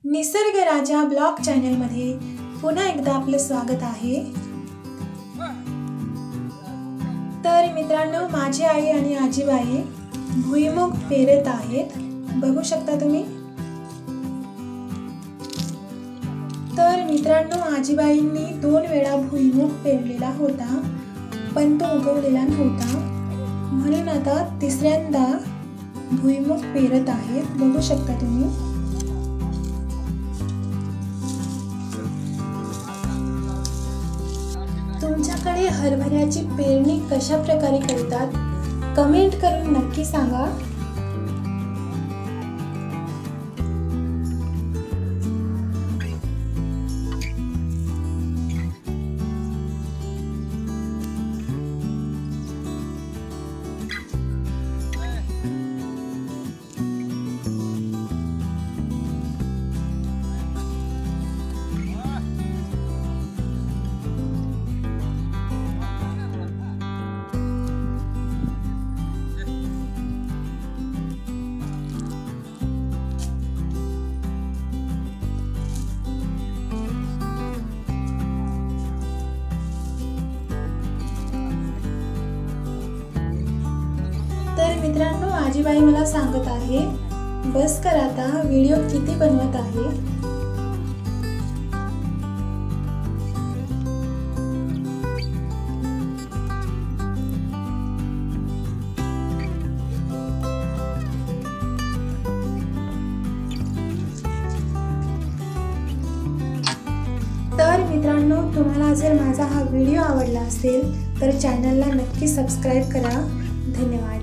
निसर्ग राजा blog channel मध्ये पुन्हा एकदा आपलं स्वागत आहे। तर मित्रांनो, माझी आई आणि आजीबाई भुईमुग पेरत आहेत, बघू शकता तुम्ही। तर मित्रांनो, आजीबाईंनी 2 वेळा भुईमुग पेरलेला होता, पण तो उगवलेला नव्हता, म्हणून आता तिसऱ्यांदा भुईमुग पेरत आहेत, बघू शकता तुम्ही। तुमच्याकडे हरभऱ्याची पेरणी कशा प्रकारे करतात कमेंट करून नक्की सांगा। तर मित्रांनो, आजीबाई मला सांगत आहे, बस कर आता, व्हिडिओ किती बनवत आहे। तर मित्रांनो, तुम्हाला जर माझा हा व्हिडिओ आवडला असेल तर चॅनलला नक्की सबस्क्राइब करा। धन्यवाद।